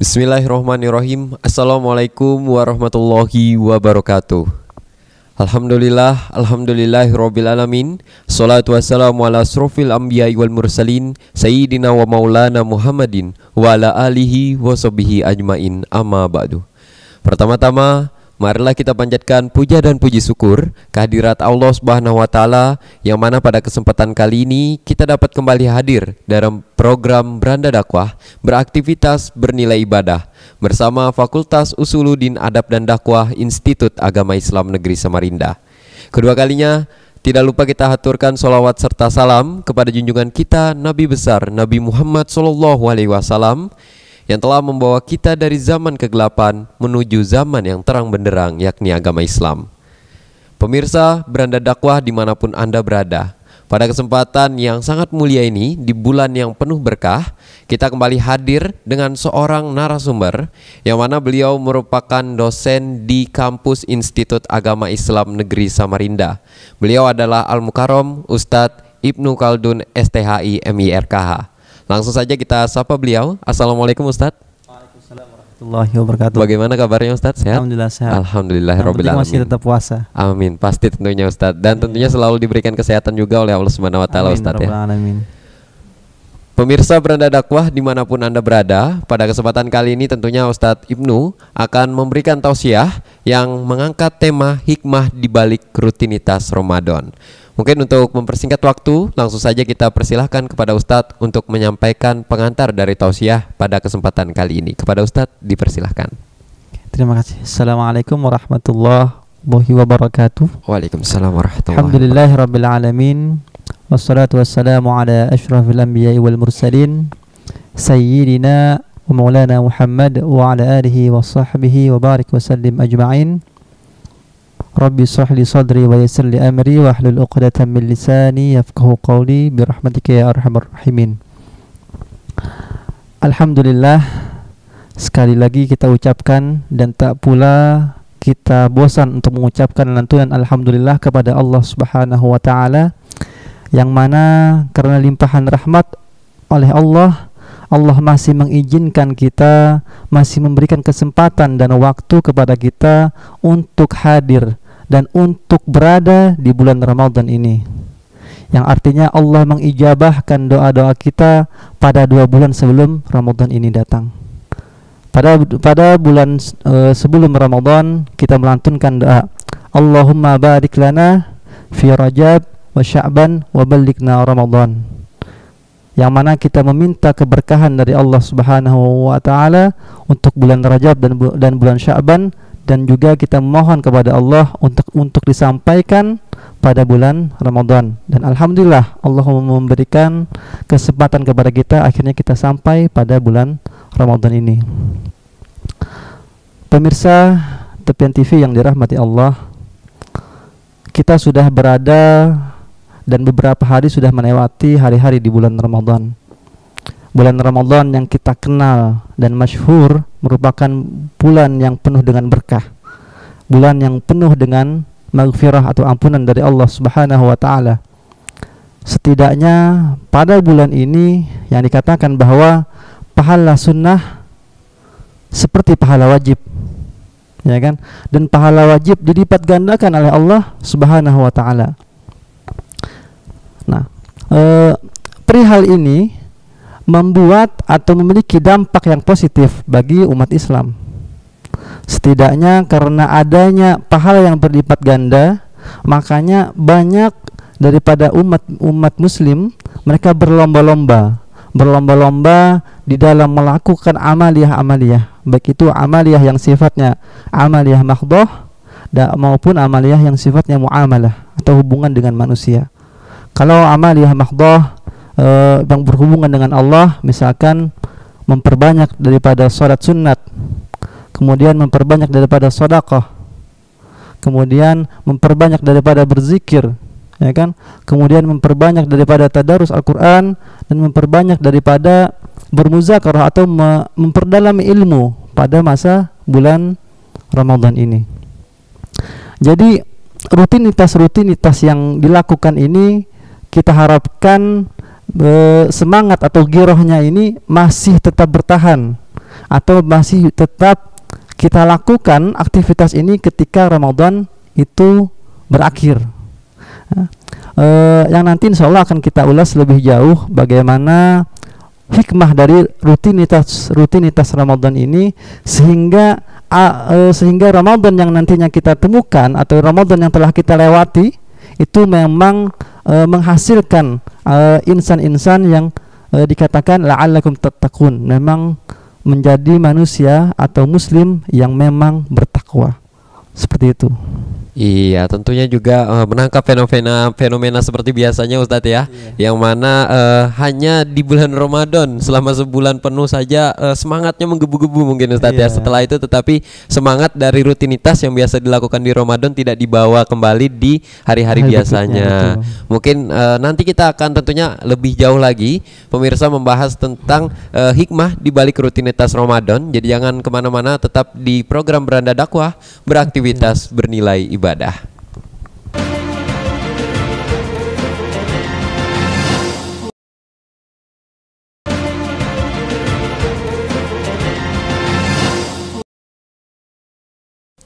Bismillahirrahmanirrahim. Assalamualaikum warahmatullahi wabarakatuh. Alhamdulillahirrabbilalamin. Salatu wassalamu ala asrofil anbiya'i wal mursalin Sayyidina wa maulana Muhammadin wa ala alihi wa sahbihi ajmain, amma ba'du. Pertama-tama, marilah kita panjatkan puja dan puji syukur kehadirat Allah Subhanahu wa taala, yang mana pada kesempatan kali ini kita dapat kembali hadir dalam program Beranda Dakwah, beraktivitas bernilai ibadah bersama Fakultas Usuluddin Adab dan Dakwah Institut Agama Islam Negeri Samarinda. Kedua kalinya tidak lupa kita haturkan sholawat serta salam kepada junjungan kita Nabi besar Nabi Muhammad SAW, yang telah membawa kita dari zaman kegelapan menuju zaman yang terang benderang, yakni agama Islam. Pemirsa Beranda Dakwah dimanapun Anda berada, pada kesempatan yang sangat mulia ini, di bulan yang penuh berkah, kita kembali hadir dengan seorang narasumber, yang mana beliau merupakan dosen di kampus Institut Agama Islam Negeri Samarinda. Beliau adalah Al-Mukarram Ustadz Ibnu Khaldun STHI MIRKH. Langsung saja kita sapa beliau. Assalamualaikum Ustadz. Waalaikumsalam warahmatullahi wabarakatuh. Bagaimana kabarnya Ustadz? Sehat? Alhamdulillah sehat. Alhamdulillahirrabbilalamin. Masih tetap puasa. Amin, pasti tentunya Ustadz. Dan tentunya selalu diberikan kesehatan juga oleh Allah Subhanahu wa taala Ustadz ya. Amin. Pemirsa Beranda Dakwah dimanapun Anda berada, pada kesempatan kali ini tentunya Ustadz Ibnu akan memberikan tausiah yang mengangkat tema hikmah di balik rutinitas Ramadan. Mungkin untuk mempersingkat waktu, langsung saja kita persilahkan kepada Ustadz untuk menyampaikan pengantar dari tausiah pada kesempatan kali ini. Kepada Ustadz dipersilahkan. Terima kasih. Assalamualaikum warahmatullahi wabarakatuh. Waalaikumsalam warahmatullahi wabarakatuh. Alhamdulillahirrabbilalamin. Wassalatu wassalamu ala ashrafil anbiya'i wal mursalin Sayyidina wa maulana Muhammad wa ala alihi wa sahbihi wa barik wa sallim ajma'in. Rabbi shrah li sadri wa yassir li amri wa hlul 'uqdatam min lisani yafqahu qawli bi rahmatika ya arhamar rahimin. Alhamdulillah, sekali lagi kita ucapkan dan tak pula kita bosan untuk mengucapkan lantunan alhamdulillah kepada Allah Subhanahu wa taala, yang mana karena limpahan rahmat oleh Allah masih mengizinkan kita, masih memberikan kesempatan dan waktu kepada kita untuk hadir dan untuk berada di bulan Ramadan ini, yang artinya Allah mengijabahkan doa-doa kita pada 2 bulan sebelum Ramadan ini datang. Pada bulan sebelum Ramadan kita melantunkan doa, Allahumma barik lana fi Rajab wa Sya'ban wa ballighna Ramadan, yang mana kita meminta keberkahan dari Allah Subhanahu wa taala untuk bulan Rajab dan bulan Sya'ban, dan juga kita memohon kepada Allah untuk disampaikan pada bulan Ramadan. Dan alhamdulillah Allah memberikan kesempatan kepada kita, akhirnya kita sampai pada bulan Ramadan ini. Pemirsa Tepian TV yang dirahmati Allah, kita sudah berada dan beberapa hari sudah melewati hari-hari di bulan Ramadan. Bulan Ramadan yang kita kenal dan masyhur merupakan bulan yang penuh dengan berkah, bulan yang penuh dengan maghfirah atau ampunan dari Allah Subhanahu wa taala. Setidaknya pada bulan ini yang dikatakan bahwa pahala sunnah seperti pahala wajib, ya kan? Dan pahala wajib dilipat gandakan oleh Allah Subhanahu wa taala. Nah, perihal ini membuat atau memiliki dampak yang positif bagi umat Islam. Setidaknya karena adanya pahala yang berlipat ganda, makanya banyak daripada umat Muslim mereka berlomba-lomba di dalam melakukan amaliyah, baik itu amaliyah yang sifatnya amaliyah mahdhah maupun amaliyah yang sifatnya muamalah atau hubungan dengan manusia. Kalau amaliyah mahdhah yang berhubungan dengan Allah, misalkan memperbanyak daripada sholat sunat, kemudian memperbanyak daripada sedekah, kemudian memperbanyak daripada berzikir, ya kan? Kemudian memperbanyak daripada tadarus Al-Quran, dan memperbanyak daripada bermuzakarah atau memperdalam ilmu pada masa bulan Ramadan ini. Jadi rutinitas yang dilakukan ini kita harapkan semangat atau girohnya ini masih tetap bertahan atau masih tetap kita lakukan aktivitas ini ketika Ramadan itu berakhir. Yang nanti insya Allah akan kita ulas lebih jauh bagaimana hikmah dari rutinitas Ramadan ini sehingga Ramadan yang nantinya kita temukan atau Ramadan yang telah kita lewati itu memang menghasilkan insan-insan yang dikatakan la'allakum tattaqun, memang menjadi manusia atau muslim yang memang bertakwa. Seperti itu. Iya, tentunya juga menangkap fenomena seperti biasanya Ustadz ya, yang mana hanya di bulan Ramadan selama sebulan penuh saja semangatnya menggebu-gebu mungkin Ustadz ya. Setelah itu tetapi semangat dari rutinitas yang biasa dilakukan di Ramadan tidak dibawa kembali di hari-hari biasanya. Mungkin nanti kita akan tentunya lebih jauh lagi pemirsa membahas tentang hikmah di balik rutinitas Ramadan. Jadi jangan kemana-mana, tetap di program Beranda Dakwah, beraktivitas bernilai ibadah.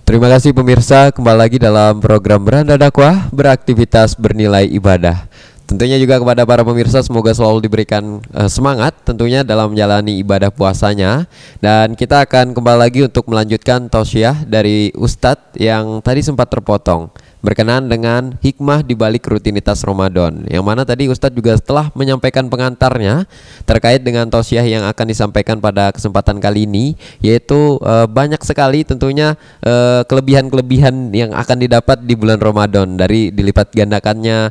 Terima kasih pemirsa, kembali lagi dalam program Beranda Dakwah, beraktivitas bernilai ibadah. Tentunya juga kepada para pemirsa semoga selalu diberikan semangat tentunya dalam menjalani ibadah puasanya. Dan kita akan kembali lagi untuk melanjutkan tausiah dari Ustadz yang tadi sempat terpotong berkenaan dengan hikmah di balik rutinitas Ramadan, yang mana tadi Ustadz juga setelah menyampaikan pengantarnya terkait dengan tausiah yang akan disampaikan pada kesempatan kali ini, yaitu banyak sekali tentunya kelebihan-kelebihan yang akan didapat di bulan Ramadan dari dilipat gandakannya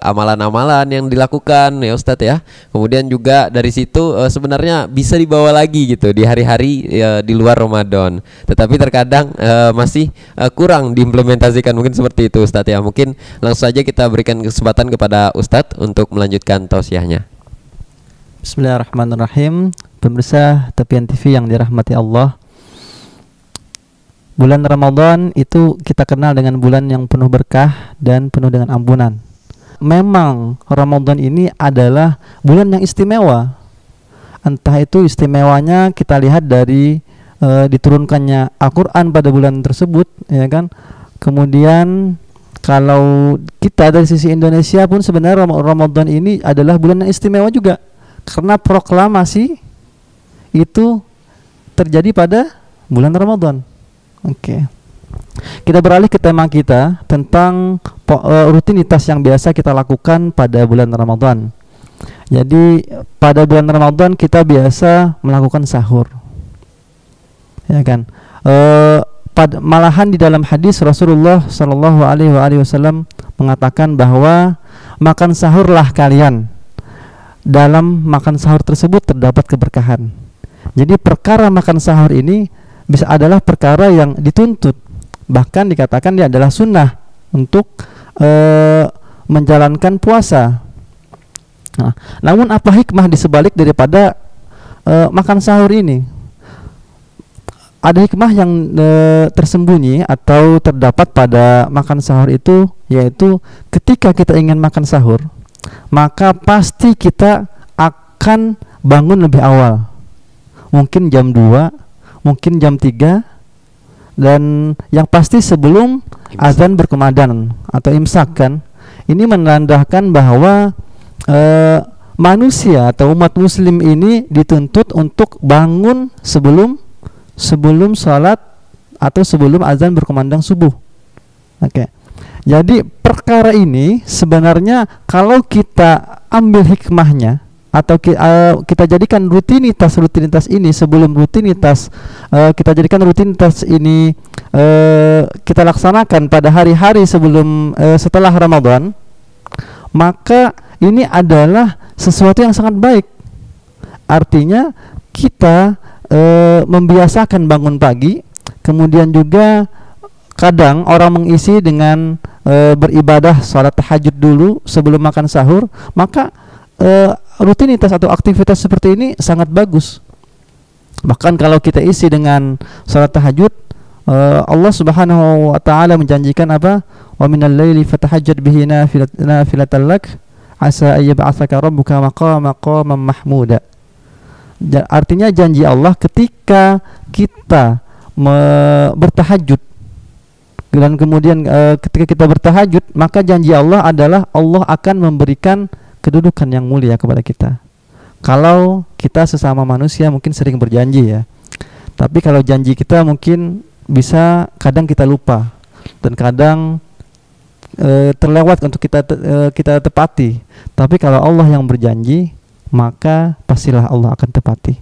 amalan-amalan yang dilakukan ya Ustadz ya. Kemudian juga dari situ sebenarnya bisa dibawa lagi gitu di hari-hari di luar Ramadan, tetapi terkadang masih kurang diimplementasikan, mungkin seperti itu Ustadz ya. Mungkin langsung saja kita berikan kesempatan kepada Ustadz untuk melanjutkan tausiahnya. Bismillahirrahmanirrahim. Pemirsa Tepian TV yang dirahmati Allah, bulan Ramadan itu kita kenal dengan bulan yang penuh berkah dan penuh dengan ampunan. Memang Ramadan ini adalah bulan yang istimewa. Entah itu istimewanya kita lihat dari diturunkannya Al-Quran pada bulan tersebut, ya kan. Kemudian kalau kita dari sisi Indonesia pun sebenarnya Ramadan ini adalah bulan yang istimewa juga, karena proklamasi itu terjadi pada bulan Ramadan. Oke. Kita beralih ke tema kita tentang rutinitas yang biasa kita lakukan pada bulan Ramadan. Jadi pada bulan Ramadan kita biasa melakukan sahur, ya kan. Malahan di dalam hadis Rasulullah Shallallahu Alaihi Wasallam mengatakan bahwa makan sahurlah kalian, dalam makan sahur tersebut terdapat keberkahan. Jadi perkara makan sahur ini bisa adalah perkara yang dituntut, bahkan dikatakan dia adalah sunnah untuk menjalankan puasa. Nah, namun apa hikmah disebalik daripada makan sahur ini? Ada hikmah yang tersembunyi atau terdapat pada makan sahur itu, yaitu ketika kita ingin makan sahur, maka pasti kita akan bangun lebih awal, mungkin jam 2, mungkin jam 3, dan yang pasti sebelum azan berkumandang atau imsak kan. Ini menandakan bahwa manusia atau umat muslim ini dituntut untuk bangun sebelum sholat atau sebelum azan berkumandang subuh. Oke. Jadi perkara ini sebenarnya kalau kita ambil hikmahnya atau kita jadikan rutinitas ini sebelum kita jadikan rutinitas ini kita laksanakan pada hari-hari sebelum setelah Ramadan, maka ini adalah sesuatu yang sangat baik. Artinya kita membiasakan bangun pagi, kemudian juga kadang orang mengisi dengan beribadah salat tahajud dulu sebelum makan sahur, maka rutinitas atau aktivitas seperti ini sangat bagus. Bahkan kalau kita isi dengan salat tahajud, Allah Subhanahu wa taala menjanjikan apa? Wa minal laili fatahajjad bihi nafilatan lak asa ayyab'atsaka rabbuka maqaman mahmuda. Artinya janji Allah ketika kita bertahajud, dan kemudian ketika kita bertahajud, maka janji Allah adalah Allah akan memberikan kedudukan yang mulia kepada kita. Kalau kita sesama manusia mungkin sering berjanji ya, tapi kalau janji kita mungkin bisa kadang kita lupa dan kadang terlewat untuk kita tepati. Tapi kalau Allah yang berjanji, maka pastilah Allah akan tepati.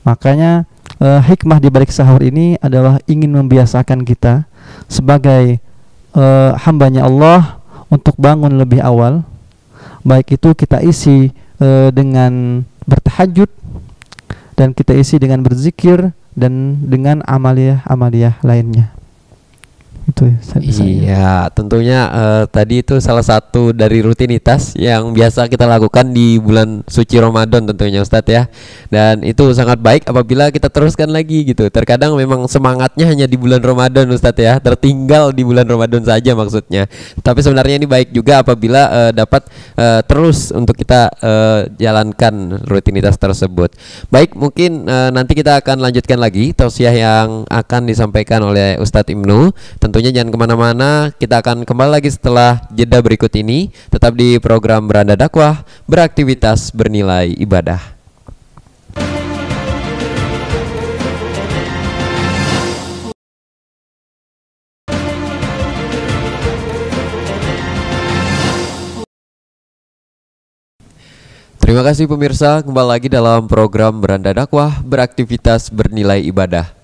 Makanya hikmah di balik sahur ini adalah ingin membiasakan kita sebagai hambanya Allah untuk bangun lebih awal. Baik itu kita isi dengan bertahajud, dan kita isi dengan berzikir, dan dengan amaliyah lainnya. Itu iya, tentunya tadi itu salah satu dari rutinitas yang biasa kita lakukan di bulan suci Ramadan tentunya Ustadz ya. Dan itu sangat baik apabila kita teruskan lagi gitu. Terkadang memang semangatnya hanya di bulan Ramadan Ustadz ya, tertinggal di bulan Ramadan saja maksudnya. Tapi sebenarnya ini baik juga apabila dapat terus untuk kita jalankan rutinitas tersebut. Baik, mungkin nanti kita akan lanjutkan lagi tausiah yang akan disampaikan oleh Ustadz Ibnu. Tentunya jangan kemana-mana, kita akan kembali lagi setelah jeda berikut ini. Tetap di program Beranda Dakwah, beraktivitas bernilai ibadah. Terima kasih pemirsa, kembali lagi dalam program Beranda Dakwah, beraktivitas bernilai ibadah.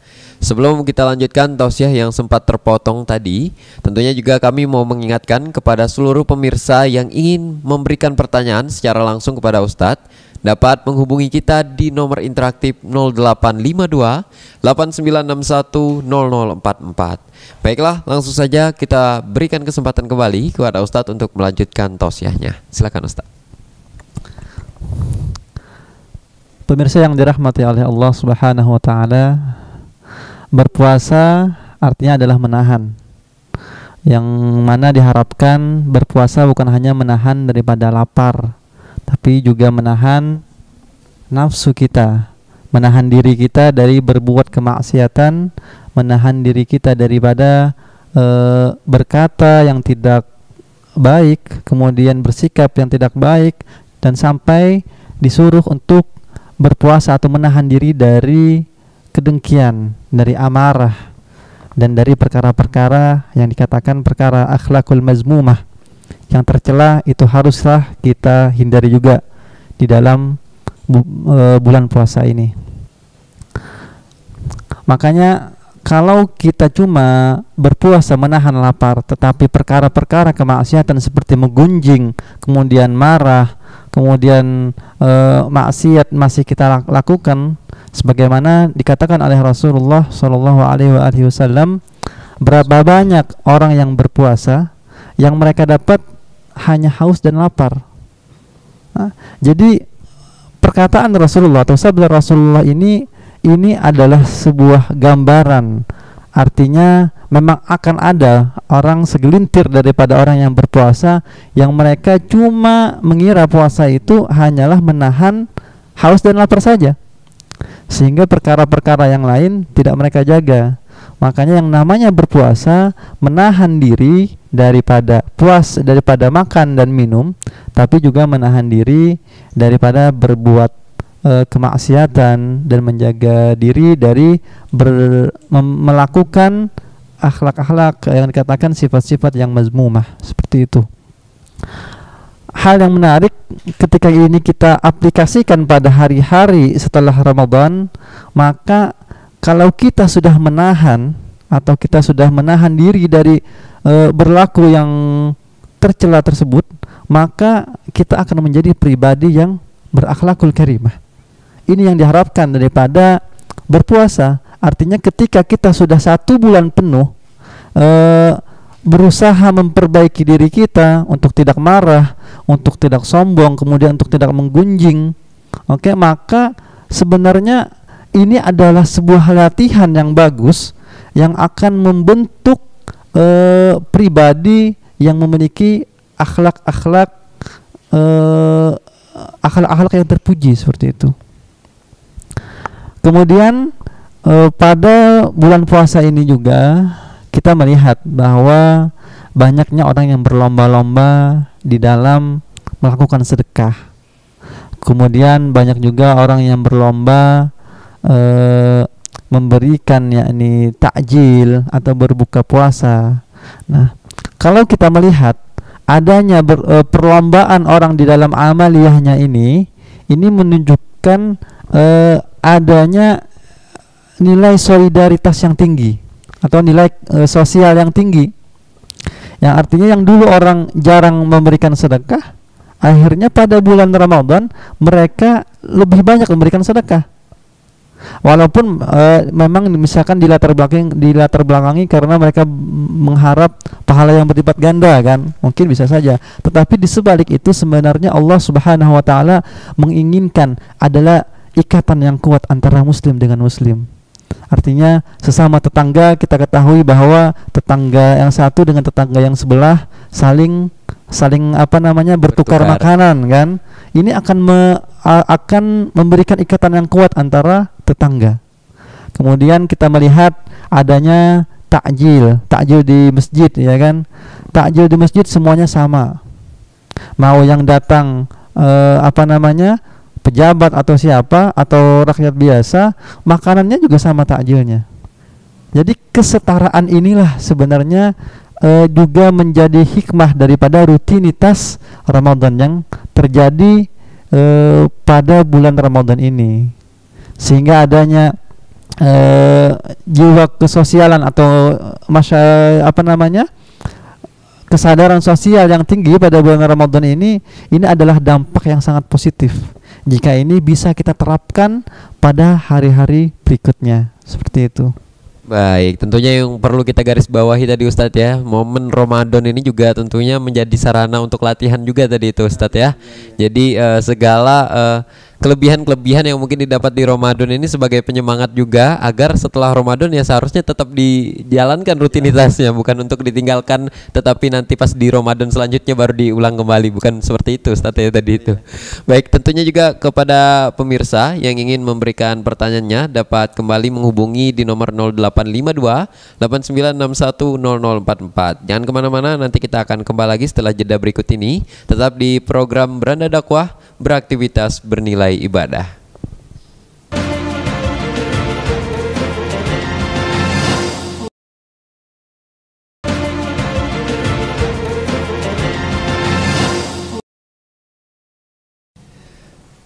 Sebelum kita lanjutkan tausiah yang sempat terpotong tadi, tentunya juga kami mau mengingatkan kepada seluruh pemirsa yang ingin memberikan pertanyaan secara langsung kepada Ustadz, dapat menghubungi kita di nomor interaktif 0852 8961 0044. Baiklah, langsung saja kita berikan kesempatan kembali kepada Ustadz untuk melanjutkan tausiahnya. Silakan Ustadz. Pemirsa yang dirahmati oleh Allah Subhanahu wa taala, berpuasa artinya adalah menahan. Yang mana diharapkan berpuasa bukan hanya menahan daripada lapar, tapi juga menahan nafsu kita, menahan diri kita dari berbuat kemaksiatan, menahan diri kita daripada berkata yang tidak baik, kemudian bersikap yang tidak baik, dan sampai disuruh untuk berpuasa atau menahan diri dari kedengkian, dari amarah, dan dari perkara-perkara yang dikatakan perkara akhlakul mazmumah yang tercela. Itu haruslah kita hindari juga di dalam bulan puasa ini. Makanya kalau kita cuma berpuasa menahan lapar, tetapi perkara-perkara kemaksiatan seperti menggunjing, kemudian marah, kemudian maksiat masih kita lakukan, sebagaimana dikatakan oleh Rasulullah SAW, berapa banyak orang yang berpuasa yang mereka dapat hanya haus dan lapar. Jadi perkataan Rasulullah atau sabda Rasulullah ini adalah sebuah gambaran. Artinya memang akan ada orang segelintir daripada orang yang berpuasa yang mereka cuma mengira puasa itu hanyalah menahan haus dan lapar saja, sehingga perkara-perkara yang lain tidak mereka jaga. Makanya yang namanya berpuasa menahan diri daripada makan dan minum, tapi juga menahan diri daripada berbuat kemaksiatan dan menjaga diri dari melakukan akhlak-akhlak yang dikatakan sifat-sifat yang mazmumah, seperti itu. Hal yang menarik ketika ini kita aplikasikan pada hari-hari setelah Ramadan, maka kalau kita sudah menahan atau kita sudah menahan diri dari berlaku yang tercela tersebut, maka kita akan menjadi pribadi yang berakhlakul karimah. Ini yang diharapkan daripada berpuasa. Artinya ketika kita sudah 1 bulan penuh berusaha memperbaiki diri kita untuk tidak marah, untuk tidak sombong, kemudian untuk tidak menggunjing, maka sebenarnya ini adalah sebuah latihan yang bagus yang akan membentuk pribadi yang memiliki akhlak yang terpuji, seperti itu. Kemudian pada bulan puasa ini juga kita melihat bahwa banyaknya orang yang berlomba-lomba di dalam melakukan sedekah. Kemudian banyak juga orang yang berlomba memberikan yakni takjil atau berbuka puasa. Nah, kalau kita melihat adanya perlombaan orang di dalam amaliyahnya ini menunjukkan adanya nilai solidaritas yang tinggi atau nilai sosial yang tinggi, yang artinya yang dulu orang jarang memberikan sedekah, akhirnya pada bulan Ramadan mereka lebih banyak memberikan sedekah. Walaupun memang misalkan dilatar belakangi karena mereka mengharap pahala yang berlipat ganda kan, mungkin bisa saja. Tetapi di sebalik itu sebenarnya Allah Subhanahu wa taala menginginkan adalah ikatan yang kuat antara muslim dengan muslim. Artinya sesama tetangga kita ketahui bahwa tetangga yang satu dengan tetangga yang sebelah saling bertukar makanan kan. Ini akan memberikan ikatan yang kuat antara tetangga. Kemudian kita melihat adanya takjil di masjid, ya kan. Takjil di masjid semuanya sama. Mau yang datang pejabat atau siapa atau rakyat biasa, makanannya juga sama takjilnya. Jadi kesetaraan inilah sebenarnya juga menjadi hikmah daripada rutinitas Ramadan yang terjadi pada bulan Ramadan ini, sehingga adanya jiwa kesosialan atau kesadaran sosial yang tinggi pada bulan Ramadan ini adalah dampak yang sangat positif jika ini bisa kita terapkan pada hari-hari berikutnya, seperti itu. Baik, tentunya yang perlu kita garis bawahi tadi Ustadz ya, momen Ramadan ini juga tentunya menjadi sarana untuk latihan juga tadi itu Ustadz ya. Jadi segala kelebihan-kelebihan yang mungkin didapat di Ramadan ini sebagai penyemangat juga agar setelah Ramadan ya seharusnya tetap dijalankan rutinitasnya, bukan untuk ditinggalkan tetapi nanti pas di Ramadan selanjutnya baru diulang kembali, bukan seperti itu Ustadz ya tadi itu. Baik, tentunya juga kepada pemirsa yang ingin memberikan pertanyaannya dapat kembali menghubungi di nomor 0852 8961 0044. Jangan kemana-mana, nanti kita akan kembali lagi setelah jeda berikut ini, tetap di program Beranda Dakwah, beraktivitas bernilai ibadah.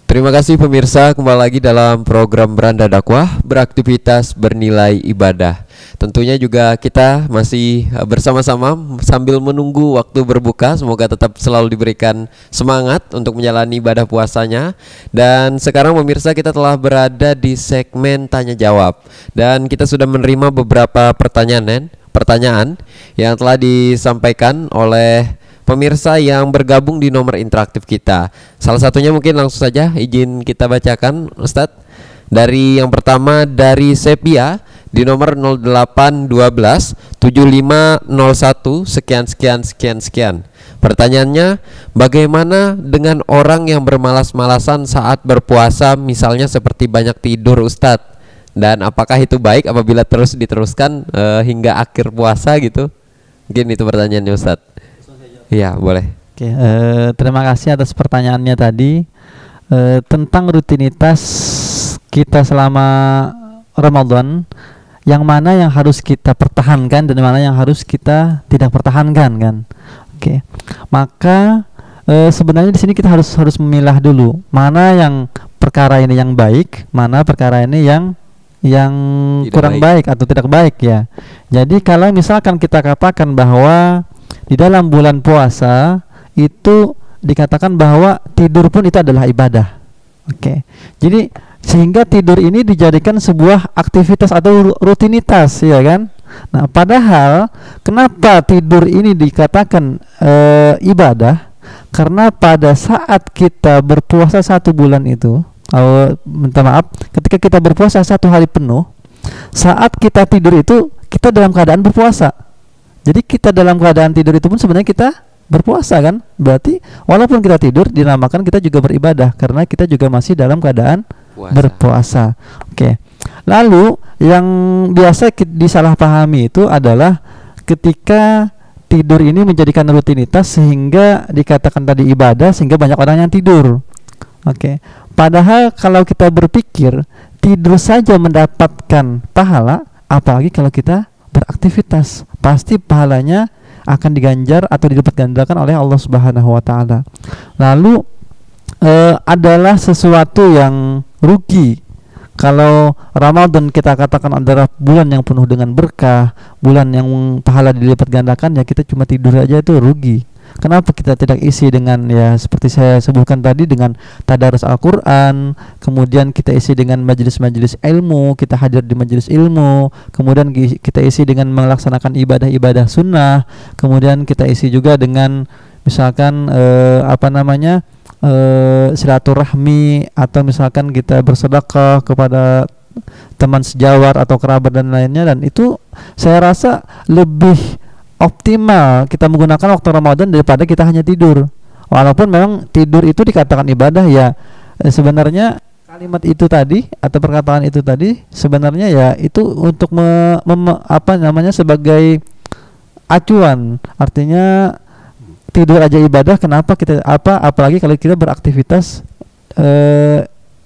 Terima kasih pemirsa, kembali lagi dalam program Beranda Dakwah, beraktivitas bernilai ibadah. Tentunya juga kita masih bersama-sama sambil menunggu waktu berbuka. Semoga tetap selalu diberikan semangat untuk menjalani ibadah puasanya. Dan sekarang pemirsa, kita telah berada di segmen tanya jawab, dan kita sudah menerima beberapa pertanyaan yang telah disampaikan oleh pemirsa yang bergabung di nomor interaktif kita. Salah satunya mungkin langsung saja izin kita bacakan Ustadz. Dari yang pertama dari Sepia di nomor 0812 7501 sekian. Pertanyaannya, bagaimana dengan orang yang bermalas-malasan saat berpuasa, misalnya seperti banyak tidur Ustadz? Dan apakah itu baik apabila terus diteruskan hingga akhir puasa gitu? Mungkin itu pertanyaannya Ustadz. Iya, boleh. Oke, terima kasih atas pertanyaannya tadi tentang rutinitas kita selama Ramadan, yang mana yang harus kita pertahankan dan mana yang harus kita tidak pertahankan kan. Oke. Maka sebenarnya di sini kita harus memilah dulu mana yang perkara ini yang baik, mana perkara ini yang kurang baik atau tidak baik ya. Jadi kalau misalkan kita katakan bahwa di dalam bulan puasa itu dikatakan bahwa tidur pun itu adalah ibadah. Oke. Jadi sehingga tidur ini dijadikan sebuah aktivitas atau rutinitas, ya kan? Nah, padahal kenapa tidur ini dikatakan ibadah? Karena pada saat kita berpuasa 1 bulan itu, minta maaf, ketika kita berpuasa 1 hari penuh, saat kita tidur itu kita dalam keadaan berpuasa. Jadi kita dalam keadaan tidur itu pun sebenarnya kita berpuasa kan? Berarti walaupun kita tidur dinamakan kita juga beribadah karena kita juga masih dalam keadaan berpuasa. Oke. Lalu yang biasa disalahpahami itu adalah ketika tidur ini menjadikan rutinitas sehingga dikatakan tadi ibadah, sehingga banyak orang yang tidur. Oke. Padahal kalau kita berpikir tidur saja mendapatkan pahala, apalagi kalau kita beraktivitas, pasti pahalanya akan diganjar atau dilipat gandakan oleh Allah Subhanahu wa taala. Lalu adalah sesuatu yang rugi kalau Ramadan kita katakan adalah bulan yang penuh dengan berkah, bulan yang pahala dilipat gandakan, ya kita cuma tidur aja itu rugi. Kenapa kita tidak isi dengan, ya seperti saya sebutkan tadi, dengan tadarus Al-Quran, kemudian kita isi dengan majelis-majelis ilmu, kita hadir di majelis ilmu, kemudian kita isi dengan melaksanakan ibadah-ibadah sunnah, kemudian kita isi juga dengan misalkan silaturahmi, atau misalkan kita bersedekah kepada teman sejawat atau kerabat dan lainnya. Dan itu saya rasa lebih optimal kita menggunakan waktu Ramadan daripada kita hanya tidur. Walaupun memang tidur itu dikatakan ibadah, ya sebenarnya kalimat itu tadi atau perkataan itu tadi sebenarnya ya itu untuk sebagai acuan. Artinya tidur aja ibadah, kenapa kita apalagi kalau kita beraktivitas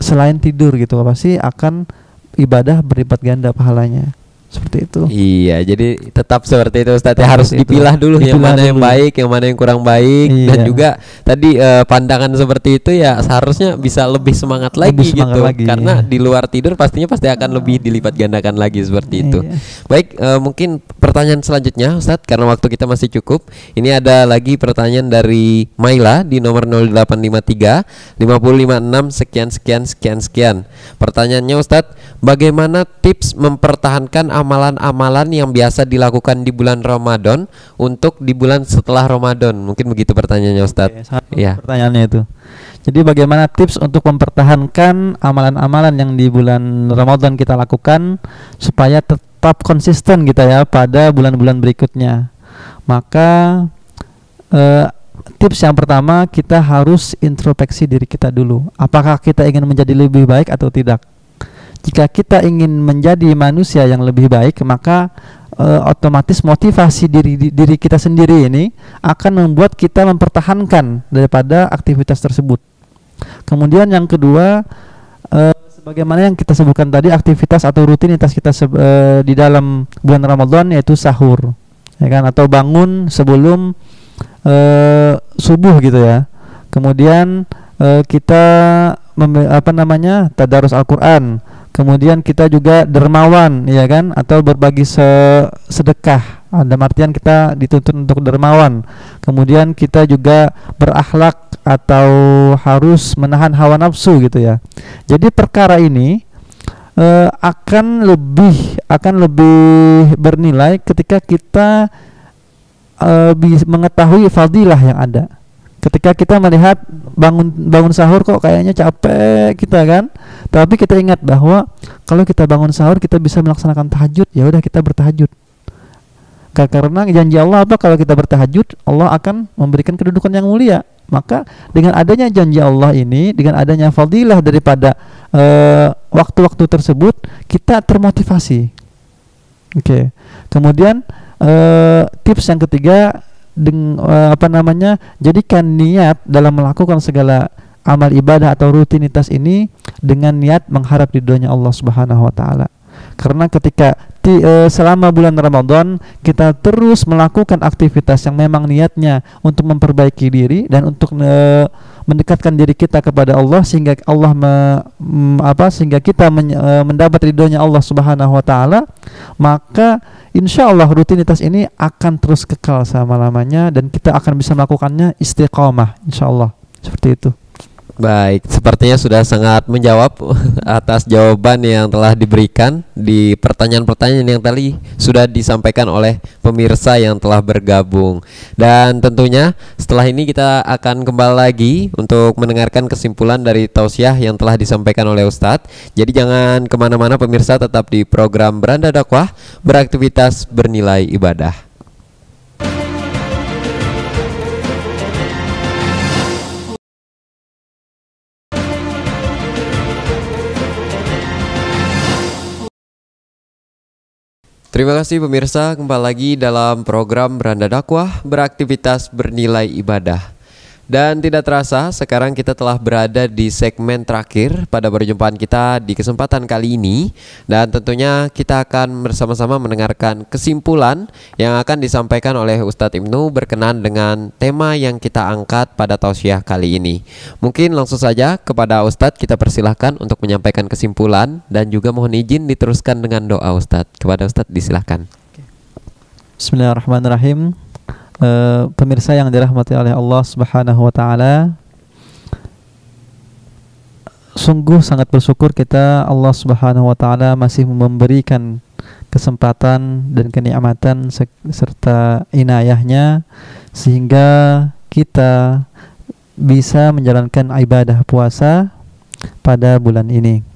selain tidur gitu, pasti akan ibadah berlipat ganda pahalanya. Seperti itu. Iya, jadi tetap seperti itu Ustadz ya, harus dipilah dulu yang mana yang baik, yang mana yang kurang baik. Iya. Dan juga tadi pandangan seperti itu ya seharusnya bisa lebih semangat lagi gitu. Karena di luar tidur pasti akan lebih dilipat gandakan lagi seperti itu. Baik, mungkin pertanyaan selanjutnya Ustadz, karena waktu kita masih cukup. Ini ada lagi pertanyaan dari Maila di nomor 0853 5056 sekian. Pertanyaannya Ustadz, bagaimana tips mempertahankan amalan-amalan yang biasa dilakukan di bulan Ramadan untuk di bulan setelah Ramadan? Mungkin begitu pertanyaannya Ustadz. Ya. Pertanyaannya itu. Jadi bagaimana tips untuk mempertahankan amalan-amalan yang di bulan Ramadan kita lakukan supaya tetap konsisten kita ya pada bulan-bulan berikutnya? Maka tips yang pertama, kita harus introspeksi diri kita dulu. Apakah kita ingin menjadi lebih baik atau tidak? Jika kita ingin menjadi manusia yang lebih baik, maka otomatis motivasi diri kita sendiri ini akan membuat kita mempertahankan daripada aktivitas tersebut. Kemudian yang kedua, sebagaimana yang kita sebutkan tadi, aktivitas atau rutinitas kita di dalam bulan Ramadan, yaitu sahur, ya kan, atau bangun sebelum subuh gitu ya. Kemudian kita tadarus Al-Quran. Kemudian kita juga dermawan, ya kan, atau berbagi sedekah. Ada artian kita dituntut untuk dermawan. Kemudian kita juga berakhlak atau harus menahan hawa nafsu gitu ya. Jadi perkara ini akan lebih bernilai ketika kita mengetahui fadilah yang ada. Ketika kita melihat bangun sahur kok kayaknya capek kita kan, tapi kita ingat bahwa kalau kita bangun sahur kita bisa melaksanakan tahajud, ya udah kita bertahajud. Karena janji Allah apa, kalau kita bertahajud Allah akan memberikan kedudukan yang mulia. Maka dengan adanya janji Allah ini, dengan adanya fadilah daripada waktu-waktu tersebut, kita termotivasi. Oke. Kemudian tips yang ketiga, jadikan niat dalam melakukan segala amal ibadah atau rutinitas ini dengan niat mengharap ridhonya Allah Subhanahu wa taala. Karena ketika selama bulan Ramadan kita terus melakukan aktivitas yang memang niatnya untuk memperbaiki diri dan untuk mendekatkan diri kita kepada Allah, sehingga Allah sehingga kita mendapat ridhonya Allah Subhanahu wa taala, maka insya Allah rutinitas ini akan terus kekal selama-lamanya dan kita akan bisa melakukannya istiqamah, insya Allah. Seperti itu. Baik, sepertinya sudah sangat menjawab atas jawaban yang telah diberikan di pertanyaan-pertanyaan yang tadi sudah disampaikan oleh pemirsa yang telah bergabung. Dan tentunya setelah ini kita akan kembali lagi untuk mendengarkan kesimpulan dari tausiah yang telah disampaikan oleh Ustadz. Jadi jangan kemana-mana pemirsa, tetap di program Beranda Dakwah, beraktivitas bernilai ibadah. Terima kasih pemirsa, kembali lagi dalam program Beranda Dakwah, beraktivitas bernilai ibadah. Dan tidak terasa sekarang kita telah berada di segmen terakhir pada perjumpaan kita di kesempatan kali ini. Dan tentunya kita akan bersama-sama mendengarkan kesimpulan yang akan disampaikan oleh Ustadz Ibnu berkenan dengan tema yang kita angkat pada tausiah kali ini. Mungkin langsung saja kepada Ustadz kita persilahkan untuk menyampaikan kesimpulan dan juga mohon izin diteruskan dengan doa Ustadz. Kepada Ustadz disilahkan. Bismillahirrahmanirrahim. Pemirsa yang dirahmati oleh Allah Subhanahu wa taala, sungguh sangat bersyukur kita Allah Subhanahu wa taala masih memberikan kesempatan dan kenikmatan serta inayahnya sehingga kita bisa menjalankan ibadah puasa pada bulan ini.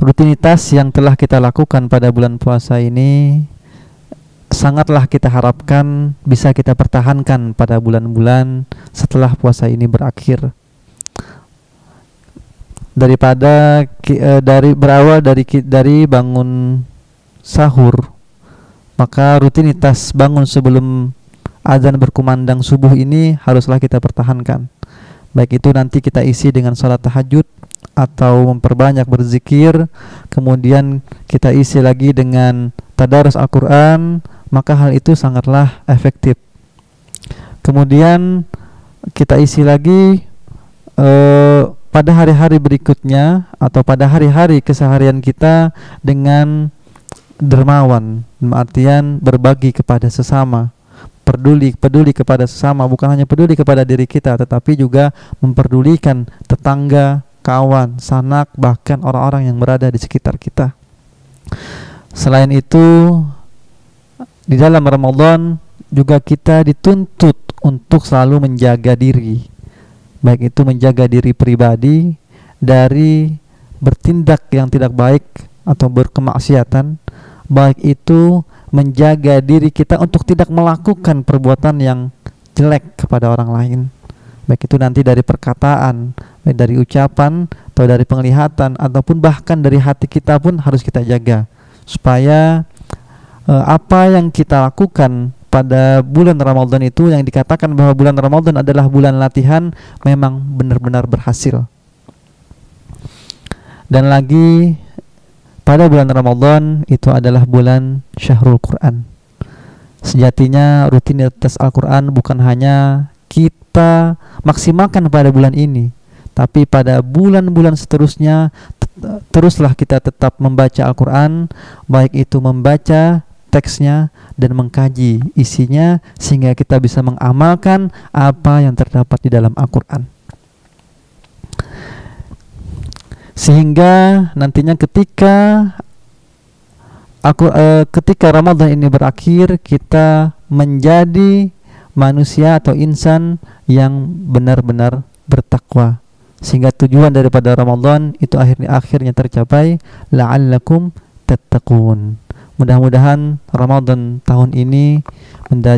Rutinitas yang telah kita lakukan pada bulan puasa ini sangatlah kita harapkan bisa kita pertahankan pada bulan-bulan setelah puasa ini berakhir. Daripada berawal dari bangun sahur, maka rutinitas bangun sebelum azan berkumandang subuh ini haruslah kita pertahankan. Baik itu nanti kita isi dengan salat tahajud atau memperbanyak berzikir, kemudian kita isi lagi dengan tadarus Al-Quran, maka hal itu sangatlah efektif. Kemudian kita isi lagi pada hari-hari berikutnya atau pada hari-hari keseharian kita dengan dermawan, artian berbagi kepada sesama, peduli kepada sesama, bukan hanya peduli kepada diri kita tetapi juga memperdulikan tetangga, kawan, sanak, bahkan orang-orang yang berada di sekitar kita. Selain itu, di dalam Ramadan juga kita dituntut untuk selalu menjaga diri, baik itu menjaga diri pribadi dari bertindak yang tidak baik atau berkemaksiatan, baik itu menjaga diri kita untuk tidak melakukan perbuatan yang jelek kepada orang lain, baik itu nanti dari perkataan, baik dari ucapan atau dari penglihatan ataupun bahkan dari hati kita pun harus kita jaga supaya apa yang kita lakukan pada bulan Ramadan itu, yang dikatakan bahwa bulan Ramadan adalah bulan latihan, memang benar-benar berhasil. Dan lagi pada bulan Ramadan itu adalah bulan Syahrul Quran. Sejatinya rutinitas Al-Quran bukan hanya kita maksimalkan pada bulan ini, tapi pada bulan-bulan seterusnya teruslah kita tetap membaca Al-Quran, baik itu membaca teksnya dan mengkaji isinya sehingga kita bisa mengamalkan apa yang terdapat di dalam Al-Quran. Sehingga nantinya ketika Ramadan ini berakhir, kita menjadi manusia atau insan yang benar-benar bertakwa, sehingga tujuan daripada Ramadan itu akhirnya tercapai, la'allakum tattaqun. Mudah-mudahan Ramadan tahun ini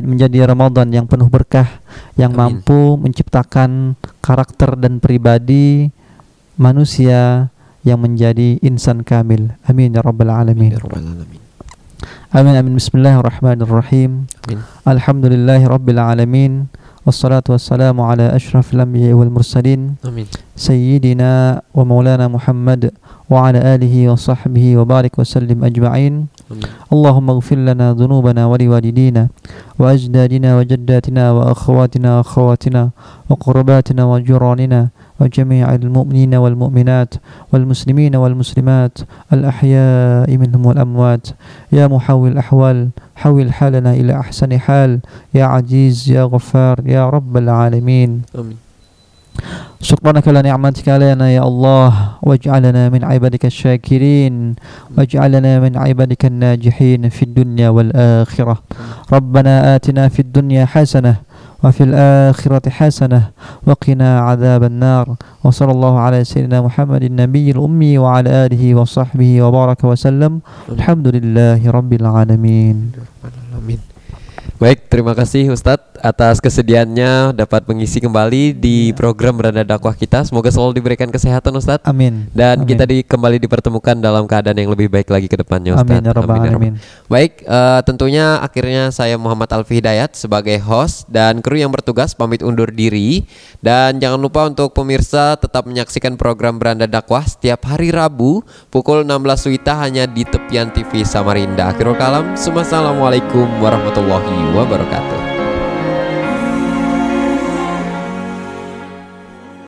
menjadi Ramadan yang penuh berkah, yang Amin. mampu menciptakan karakter dan pribadi manusia yang menjadi insan kamil. Amin ya rabbal alamin. Amin amin. Bismillahirrahmanirrahim. Amin. Alhamdulillahi rabbil alamin. Wassalatu wassalamu ala ashrafil anbiya'i wal mursalin. Amin. Sayyidina wa maulana Muhammad wa ala alihi wa sahbihi wa barik wa sallim ajma'in. Allahumma ighfir lana dhunubana wa liwalidina wa ajdadina wa jaddatina wa akhawatina wa akhawatina wa qurbatina wa juranina wa jami'il mu'minina wal mu'minat wal muslimina wal muslimat al ahya'i minhum wal amwat. Ya muhawwil ahwal, hawwil halana ila ahsani hal, ya aziz ya ghaffar ya rabbal alamin. Amin. Subhanaka la ni'matika alaina ya Allah, waj'alna min ibadika syakirin, waj'alna min ibadika najihin fid dunya wal akhirah. Rabbana atina fid dunya hasanah wa fil akhirati hasanah wa qina adzaban nar. Wa sallallahu ala sayyidina Muhammadin nabiyil ummi wa ala alihi wa sahbihi wa baraka wa sallam. Alhamdulillahi rabbil alamin. Amin. Baik, terima kasih Ustadz atas kesediaannya dapat mengisi kembali di program Beranda Dakwah kita. Semoga selalu diberikan kesehatan Ustadz. Amin. Dan Amin. kita kembali dipertemukan dalam keadaan yang lebih baik lagi ke depannya Ustadz. Amin ya rabbal alamin. Baik, tentunya akhirnya saya Muhammad Alfi Hidayat sebagai host dan kru yang bertugas pamit undur diri. Dan jangan lupa untuk pemirsa tetap menyaksikan program Beranda Dakwah setiap hari Rabu pukul 16 WITA hanya di Tepian TV Samarinda. Akhirul kalam, Assalamualaikum warahmatullahi wabarakatuh.